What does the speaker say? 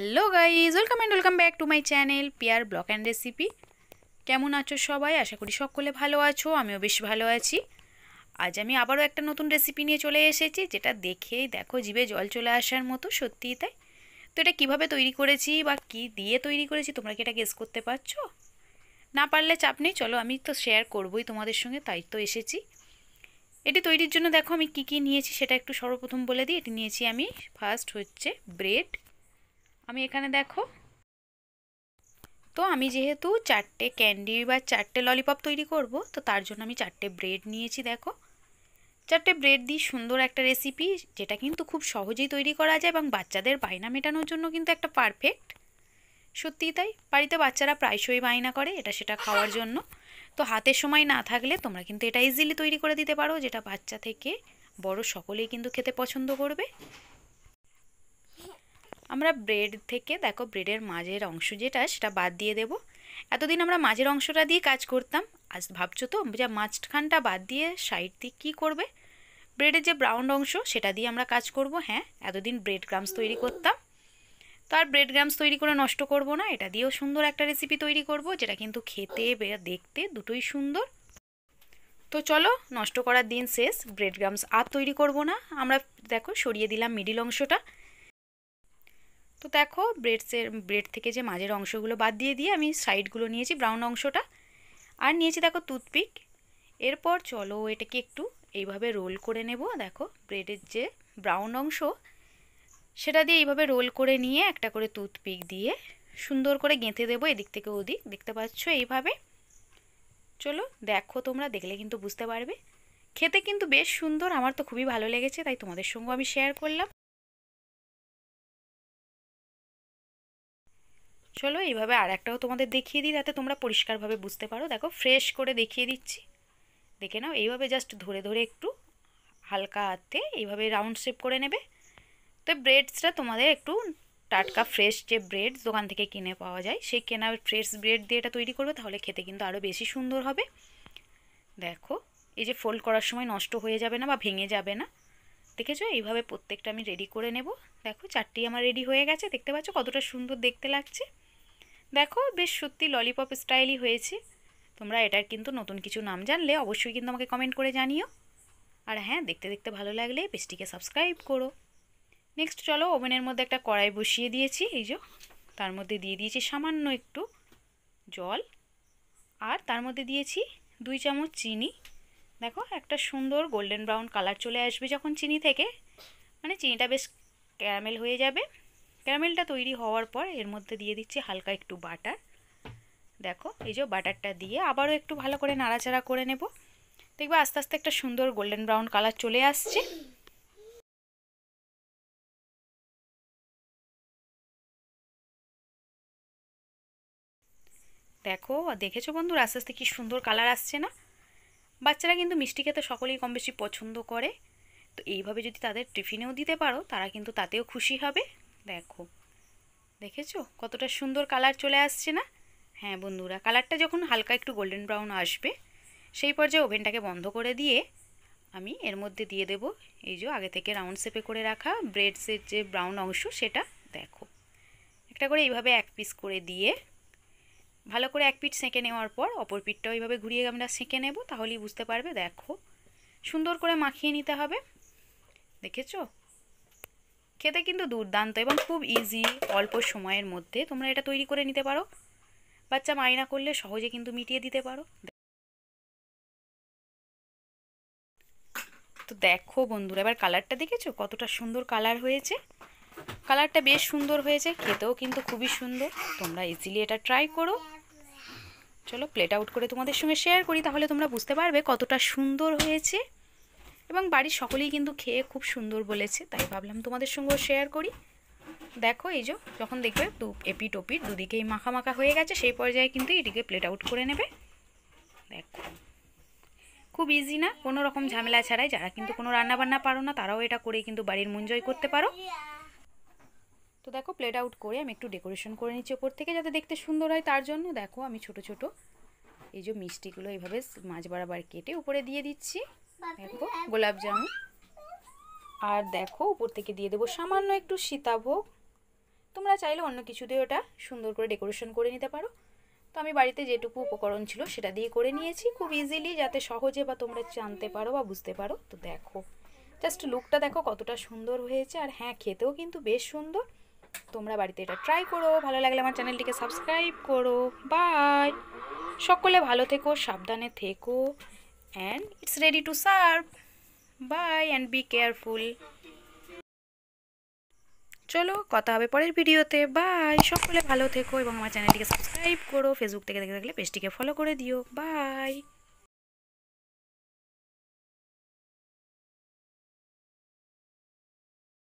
Hello guys, welcome back to my channel পিয়ার blog and recipe. কেমন আছো সবাই? আশা করি সকলে ভালো আছো, আমিও বেশ ভালো আছি। আজ আমি আবারও একটা নতুন রেসিপি নিয়ে চলে এসেছি, যেটা দেখেই দেখো জিভে জল চলে আসার মতো, সত্যিই তাই। তো এটা কীভাবে তৈরি করেছি বা কী দিয়ে তৈরি করেছি, তোমরা কি এটা গেস করতে পারছো? না পারলে চাপ নেই, চলো আমি তো শেয়ার করবোই তোমাদের সঙ্গে, তাই তো এসেছি। এটি তৈরির জন্য দেখো আমি কী নিয়েছি সেটা একটু সর্বপ্রথম বলে দিই। এটি নিয়েছি আমি ফার্স্ট হচ্ছে ব্রেড। আমি এখানে দেখো, তো আমি যেহেতু 4টে ক্যান্ডি বা 4টে ললিপপ তৈরি করব, তো তার জন্য আমি 4টে ব্রেড নিয়েছি। দেখো 4টে ব্রেড দিয়ে সুন্দর একটা রেসিপি, যেটা কিন্তু খুব সহজেই তৈরি করা যায় এবং বাচ্চাদের বায়না মেটানোর জন্য কিন্তু একটা পারফেক্ট। সত্যিই তাই, বাড়িতে বাচ্চারা প্রায়শই বায়না করে এটা সেটা খাওয়ার জন্য। তো হাতের সময় না থাকলে তোমরা কিন্তু এটা ইজিলি তৈরি করে দিতে পারো, যেটা বাচ্চা থেকে বড় সকলেই কিন্তু খেতে পছন্দ করবে। আমরা ব্রেড থেকে দেখো ব্রেডের মাঝের অংশ যেটা সেটা বাদ দিয়ে দেব। এতদিন আমরা মাঝের অংশটা দিয়ে কাজ করতাম, আজ ভাবছো তো যা মাঝখানটা বাদ দিয়ে সাইড দিয়ে কী করবে? ব্রেডের যে ব্রাউন অংশ সেটা দিয়ে আমরা কাজ করব। হ্যাঁ, এতদিন ব্রেড ক্রামস তৈরি করতাম, তো আর ব্রেড ক্রামস তৈরি করে নষ্ট করব না, এটা দিয়েও সুন্দর একটা রেসিপি তৈরি করব, যেটা কিন্তু খেতে দেখতে দুটোই সুন্দর। তো চলো, নষ্ট করার দিন শেষ, ব্রেড ক্রামস আর তৈরি করব না। আমরা দেখো সরিয়ে দিলাম মিডিল অংশটা। তো দেখো ব্রেড থেকে যে মাঝের অংশগুলো বাদ দিয়ে আমি সাইডগুলো নিয়েছি, ব্রাউন অংশটা, আর নিয়েছি দেখো টুথপিক। এরপর চলো এটাকে একটু এইভাবে রোল করে নেব। দেখো ব্রেডের যে ব্রাউন অংশ সেটা দিয়ে এইভাবে রোল করে নিয়ে একটা করে টুথপিক দিয়ে সুন্দর করে গেঁথে দেবো এদিক থেকে ওদিক, দেখতে পাচ্ছ এইভাবে। চলো দেখো, তোমরা দেখলে কিন্তু বুঝতে পারবে, খেতে কিন্তু বেশ সুন্দর, আমার তো খুবই ভালো লেগেছে, তাই তোমাদের সঙ্গেও আমি শেয়ার করলাম। চলো এইভাবে আর একটাও তোমাদের দেখিয়ে দিই, যাতে তোমরা পরিষ্কারভাবে বুঝতে পারো। দেখো ফ্রেশ করে দেখিয়ে দিচ্ছি, দেখে নাও। এইভাবে জাস্ট ধরে ধরে একটু হালকা হাতে এইভাবে রাউন্ড শেপ করে নেবে। তো ব্রেডসটা তোমাদের একটু টাটকা ফ্রেশ যে ব্রেড দোকান থেকে কিনে পাওয়া যায়, সেই কেনা ফ্রেশ ব্রেড দিয়ে এটা তৈরি করবে, তাহলে খেতে কিন্তু আরও বেশি সুন্দর হবে। দেখো এই যে ফোল্ড করার সময় নষ্ট হয়ে যাবে না বা ভেঙে যাবে না, দেখেছো? এইভাবে প্রত্যেকটা আমি রেডি করে নেব। দেখো 4টি আমার রেডি হয়ে গেছে, দেখতে পাচ্ছ কতটা সুন্দর দেখতে লাগছে। দেখো বেশ সত্যি ললিপপ স্টাইলই হয়েছে। তোমরা এটার কিন্তু নতুন কিছু নাম জানলে অবশ্যই কিন্তু আমাকে কমেন্ট করে জানিও। আর হ্যাঁ, দেখতে দেখতে ভালো লাগলে পেজটিকে সাবস্ক্রাইব করো। নেক্সট চলো, ওভেনের মধ্যে একটা কড়াই বসিয়ে দিয়েছি, এই যে তার মধ্যে দিয়ে দিয়েছি সামান্য একটু জল, আর তার মধ্যে দিয়েছি 2 চামচ চিনি। দেখো একটা সুন্দর গোল্ডেন ব্রাউন কালার চলে আসবে যখন চিনি থেকে, মানে চিনিটা বেশ ক্যারামেল হয়ে যাবে। ক্যারামেলটা তৈরি হওয়ার পর এর মধ্যে দিয়ে দিচ্ছি হালকা একটু বাটার। দেখো এই যে বাটারটা দিয়ে আবারও একটু ভালো করে নাড়াচাড়া করে নেব। দেখবে আস্তে আস্তে একটা সুন্দর গোল্ডেন ব্রাউন কালার চলে আসছে। দেখো দেখেছো বন্ধুরা, আস্তে আস্তে কি সুন্দর কালার আসছে না? বাচ্চারা কিন্তু মিষ্টি খেতে সকলেই কম বেশি পছন্দ করে, তো এইভাবে যদি তাদের টিফিনেও দিতে পারো, তারা কিন্তু তাতেও খুশি হবে। দেখো দেখেছো কতটা সুন্দর কালার চলে আসছে না? হ্যাঁ বন্ধুরা, কালারটা যখন হালকা একটু গোল্ডেন ব্রাউন আসবে, সেই পর্যায়ে ওভেনটাকে বন্ধ করে দিয়ে আমি এর মধ্যে দিয়ে দেব এই যে আগে থেকে রাউন্ড শেপে করে রাখা ব্রেডসের যে ব্রাউন অংশ সেটা। দেখো একটা করে এইভাবে এক পিস করে দিয়ে ভালো করে এক পিঠ সেঁকে নেওয়ার পর অপর পিঠটাও এইভাবে ঘুরিয়ে আমরা সেঁকে নেব, তাহলেই বুঝতে পারবে। দেখো সুন্দর করে মাখিয়ে নিতে হবে, দেখেছো? খেতে কিন্তু দুর্দান্ত এবং খুব ইজি, অল্প সময়ের মধ্যে তোমরা এটা তৈরি করে নিতে পারো। বাচ্চা মাইনা করলে সহজে কিন্তু মিটিয়ে দিতে পারো। তো দেখো বন্ধুরা, এবার কালারটা দেখেছো কতটা সুন্দর কালার হয়েছে? কালারটা বেশ সুন্দর হয়েছে, খেতেও কিন্তু খুবই সুন্দর। তোমরা ইজিলি এটা ট্রাই করো। চলো প্লেট আউট করে তোমাদের সঙ্গে শেয়ার করি, তাহলে তোমরা বুঝতে পারবে কতটা সুন্দর হয়েছে। এবং বাড়ির সকলেই কিন্তু খেয়ে খুব সুন্দর বলেছে, তাই ভাবলাম তোমাদের সঙ্গেও শেয়ার করি। দেখো এই যে যখন দেখবে এপিট ওপিট দুদিকেই মাখা মাখা হয়ে গেছে, সেই পর্যায়ে কিন্তু এটিকে প্লেট আউট করে নেবে। দেখো খুব ইজি না, কোনো রকম ঝামেলা ছাড়াই। যারা কিন্তু কোনো রান্নাবান্না পারো না, তারাও এটা করেই কিন্তু বাড়ির মন জয় করতে পারো। তো দেখো প্লেট আউট করে আমি একটু ডেকোরেশন করে নিচ্ছি ওপর থেকে, যাতে দেখতে সুন্দর হয়। তার জন্য দেখো আমি ছোট ছোট এই যে মিষ্টিগুলো এইভাবে মাঝ বরাবর কেটে উপরে দিয়ে দিচ্ছি। দেখো গোলাপ জামুন, আর দেখো উপর থেকে দিয়ে দেবো সামান্য একটু সীতাভোগ। তোমরা চাইলে অন্য কিছু দিয়ে ওটা সুন্দর করে ডেকোরেশন করে নিতে পারো। তো আমি বাড়িতে যেটুকু উপকরণ ছিল সেটা দিয়ে করে নিয়েছি খুব ইজিলি, যাতে সহজে বা তোমরা জানতে পারো বা বুঝতে পারো। তো দেখো জাস্ট লুকটা দেখো কতটা সুন্দর হয়েছে, আর হ্যাঁ খেতেও কিন্তু বেশ সুন্দর। তোমরা বাড়িতে এটা ট্রাই করো, ভালো লাগলে আমার চ্যানেলটিকে সাবস্ক্রাইব করো। বাই, সকলে ভালো থেকো, সাবধানে থেকো, and it's ready to serve. Bye and be careful. চলো কথা হবে পরের ভিডিওতে। বাই, সকলে ভালো থেকো এবং আমার চ্যানেলটিকে সাবস্ক্রাইব করো। ফেসবুক থেকে দেখে থাকলে পেজটিকে ফলো করে দিও। বাই।